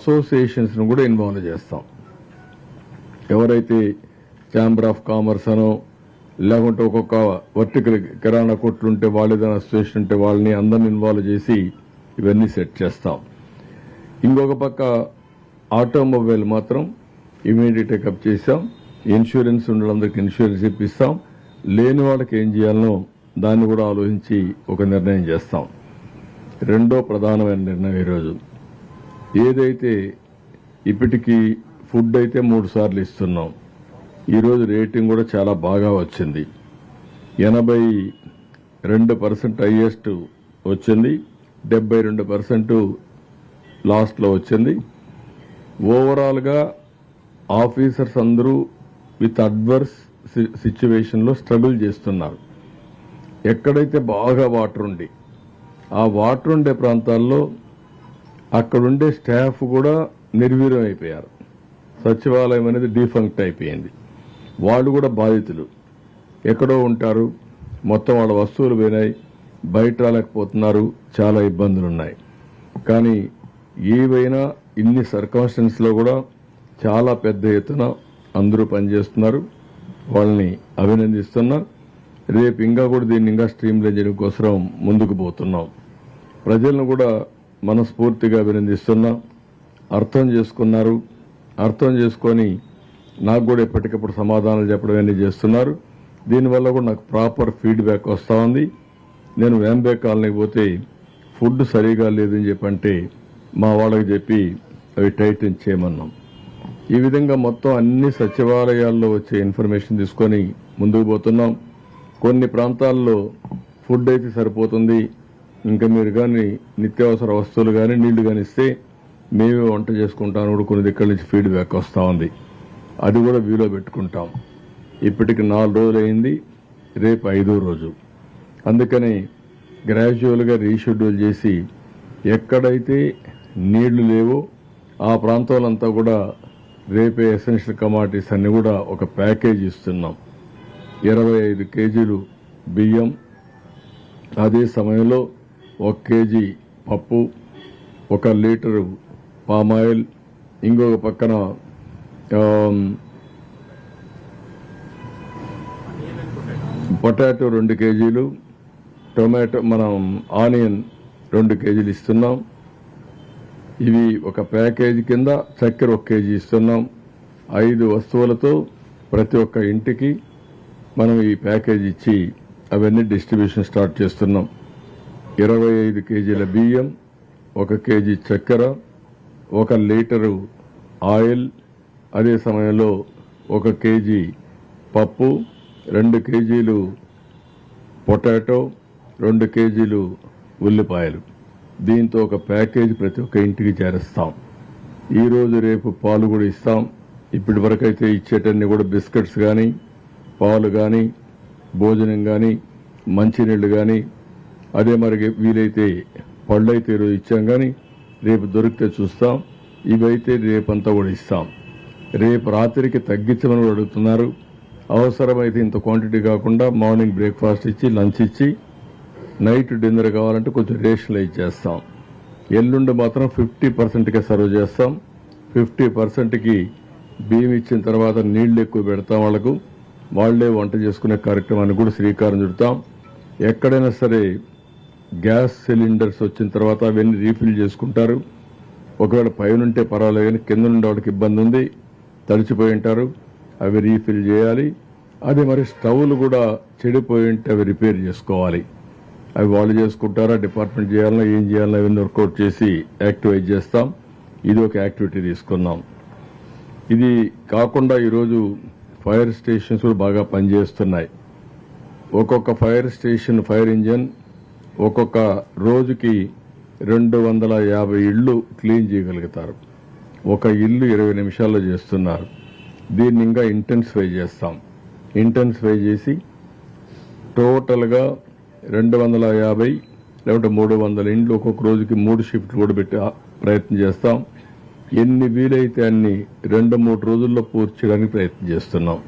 అసోసియేషన్స్ను కూడా ఇన్వాల్వ్ చేస్తాం. ఎవరైతే ఛాంబర్ ఆఫ్ కామర్స్ అనో లేకుంటే ఒక్కొక్క వర్టికల్ కిరాణా కొట్లుంటే వాళ్ళు ఏదైనా అసోసియేషన్ ఉంటే వాళ్ళని అందరిని ఇన్వాల్వ్ చేసి ఇవన్నీ సెట్ చేస్తాం. ఇంకొక పక్క ఆటోమొబైల్ మాత్రం ఇమీడియట్ టేకప్ చేశాం. ఇన్సూరెన్స్ ఉన్నందుకు ఇన్సూరెన్స్ ఇప్పిస్తాం. లేని వాళ్ళకి ఏం చేయాలనో దాన్ని కూడా ఆలోచించి ఒక నిర్ణయం చేస్తాం. రెండో ప్రధానమైన నిర్ణయం ఈరోజు ఏదైతే ఇప్పటికీ ఫుడ్ అయితే 3 సార్లు ఇస్తున్నాం. ఈరోజు రేటింగ్ కూడా చాలా బాగా వచ్చింది. 82% హైయెస్ట్ వచ్చింది, 72% లాస్ట్లో వచ్చింది. ఓవరాల్గా ఆఫీసర్స్ అందరూ విత్ అడ్వర్స్ సిచ్యువేషన్లో స్ట్రగుల్ చేస్తున్నారు. ఎక్కడైతే బాగా వాటర్ ఉండి ఆ వాటర్ ఉండే ప్రాంతాల్లో అక్కడుండే స్టాఫ్ కూడా నిర్వీర్యం అయిపోయారు. సచివాలయం అనేది డిఫంక్ట్ అయిపోయింది. వాళ్ళు కూడా బాధితులు. ఎక్కడో ఉంటారు, మొత్తం వాళ్ళ వస్తువులు పోయినాయి, బయట రాలేకపోతున్నారు, చాలా ఇబ్బందులున్నాయి. కానీ ఏవైనా ఇన్ని సర్కమ్స్టెన్స్లో కూడా చాలా పెద్ద ఎత్తున అందరూ పనిచేస్తున్నారు. వాళ్ళని అభినందిస్తున్నా. రేపు ఇంకా కూడా దీన్ని ఇంకా స్ట్రీమ్లైన్ చేయడం కోసం ముందుకు పోతున్నాం. ప్రజలను కూడా మనస్ఫూర్తిగా అభినందిస్తున్నా. అర్థం చేసుకున్నారు. అర్థం చేసుకొని నాకు కూడా ఎప్పటికప్పుడు సమాధానాలు చెప్పడం అన్నీ చేస్తున్నారు. దీనివల్ల కూడా నాకు ప్రాపర్ ఫీడ్బ్యాక్ వస్తూ ఉంది. నేను వేంబే కాలనీకి పోతే ఫుడ్ సరిగా లేదని చెప్పంటే మా వాళ్ళకి చెప్పి అవి టైటన్ చేయమన్నాం. ఈ విధంగా మొత్తం అన్ని సచివాలయాల్లో వచ్చే ఇన్ఫర్మేషన్ తీసుకొని ముందుకు పోతున్నాం. కొన్ని ప్రాంతాల్లో ఫుడ్ అయితే సరిపోతుంది, ఇంకా మీరు కానీ నిత్యావసర వస్తువులు కానీ నీళ్లు కానీ ఇస్తే మేమే వంట చేసుకుంటాను కూడా కొన్ని దగ్గర నుంచి ఫీడ్బ్యాక్ వస్తూ ఉంది. అది కూడా వ్యూలో పెట్టుకుంటాం. ఇప్పటికి 4 రోజులు అయింది, రేపు 5వ రోజు. అందుకని గ్రాడ్యువల్గా రీషెడ్యూల్ చేసి ఎక్కడైతే నీళ్లు లేవో ఆ ప్రాంతాలంతా కూడా రేపే ఎసెన్షియల్ కమాడిటీస్ అన్ని కూడా ఒక ప్యాకేజ్ ఇస్తున్నాం. 25 కేజీలు బియ్యం, అదే సమయంలో 1 కేజీ పప్పు, 1 లీటరు పామాయిల్, ఇంకొక పక్కన పొటాటో 2 కేజీలు, టొమాటో ఆనియన్ 2 కేజీలు ఇస్తున్నాం. ఇవి ఒక ప్యాకేజీ కింద. చక్కెర 1 కేజీ ఇస్తున్నాం. 5 వస్తువులతో ప్రతి ఒక్క ఇంటికి మనం ఈ ప్యాకేజీ ఇచ్చి అవన్నీ డిస్ట్రిబ్యూషన్ స్టార్ట్ చేస్తున్నాం. 25 కేజీల బియ్యం, 1 కేజీ చక్కెర, 1 లీటరు ఆయిల్, అదే సమయంలో 1 కేజీ పప్పు, 2 కేజీలు పొటాటో, 2 కేజీలు ఉల్లిపాయలు. దీంతో ఒక ప్యాకేజీ ప్రతి ఒక్క ఇంటికి చేరుస్తాం. ఈరోజు రేపు పాలు కూడా ఇస్తాం. ఇప్పటి వరకు అయితే ఇచ్చేటన్ని కూడా బిస్కెట్స్ కానీ, పాలు కానీ, భోజనం కానీ, మంచినీళ్లు కానీ, అదే మరి వీలైతే పళ్ళు అయితే ఈరోజు ఇచ్చాం. కానీ రేపు దొరికితే చూస్తాం. ఇవైతే రేపంతా కూడా ఇస్తాం. రేపు రాత్రికి తగ్గించమని కూడా అడుగుతున్నారు. అవసరమైతే ఇంత క్వాంటిటీ కాకుండా మార్నింగ్ బ్రేక్ఫాస్ట్ ఇచ్చి, లంచ్ ఇచ్చి, నైట్ డిన్నర్ కావాలంటే కొంచెం రేషన్లో ఇచ్చేస్తాం. ఎల్లుండి మాత్రం 50%కే సర్వ్ చేస్తాం. 50%కి బియ్యం ఇచ్చిన తర్వాత నీళ్లు ఎక్కువ పెడతాం. వాళ్లకు వాళ్లే వంట చేసుకునే కార్యక్రమాన్ని కూడా శ్రీకారం చుడతాం. ఎక్కడైనా సరే గ్యాస్ సిలిండర్స్ వచ్చిన తర్వాత అవన్నీ రీఫిల్ చేసుకుంటారు. ఒకవేళ పైనుంటే పర్వాలేదు, కానీ కింద నుండి వాళ్ళకి ఇబ్బంది ఉంది, తడిచిపోయి ఉంటారు, అవి రీఫిల్ చేయాలి. అదే మరి స్టవ్లు కూడా చెడిపోయి ఉంటే అవి రిపేర్ చేసుకోవాలి. అవి వాళ్ళు చేసుకుంటారా, డిపార్ట్మెంట్ చేయాలన్నా, ఏం చేయాలన్నా అవన్నీ వర్కౌట్ చేసి యాక్టివేట్ చేస్తాం. ఇది ఒక యాక్టివిటీ తీసుకున్నాం. ఇది కాకుండా ఈరోజు ఫైర్ స్టేషన్స్ కూడా బాగా పనిచేస్తున్నాయి. ఒక్కొక్క ఫైర్ స్టేషన్, ఫైర్ ఇంజన్ ఒక్కొక్క రోజుకి 250 ఇళ్లు క్లీన్ చేయగలుగుతారు. ఒక ఇల్లు 20 నిమిషాల్లో చేస్తున్నారు. దీన్ని ఇంకా ఇంటెన్సిఫై చేస్తాం. ఇంటెన్సిఫై చేసి టోటల్గా 250 లేకుంటే 300 ఇండ్లు ఒక్కొక్క రోజుకి 3 షిఫ్ట్లు కూడా పెట్టి ప్రయత్నం చేస్తాం. ఎన్ని వీలైతే అన్ని 2-3 రోజుల్లో పూర్తి చేయడానికి ప్రయత్నం చేస్తున్నాం.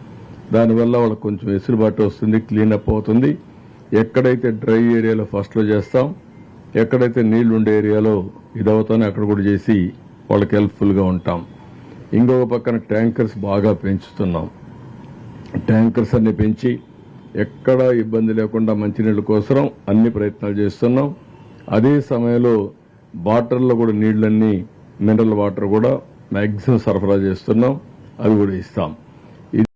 దానివల్ల వాళ్ళకి కొంచెం వెసులుబాటు వస్తుంది, క్లీనప్ అవుతుంది. ఎక్కడైతే డ్రై ఏరియాలో ఫస్ట్లో చేస్తాం, ఎక్కడైతే నీళ్లు ఉండే ఏరియాలో ఇదవుతానో అక్కడ కూడా చేసి వాళ్ళకి హెల్ప్ఫుల్గా ఉంటాం. ఇంకొక పక్కన ట్యాంకర్స్ బాగా పెంచుతున్నాం. ట్యాంకర్స్ అన్ని పెంచి ఎక్కడా ఇబ్బంది లేకుండా మంచినీళ్ళ కోసం అన్ని ప్రయత్నాలు చేస్తున్నాం. అదే సమయంలో వాటర్లో కూడా నీళ్ళన్నీ మినరల్ వాటర్ కూడా మ్యాక్సిమం సరఫరా చేస్తున్నాం. అది కూడా ఇస్తాం.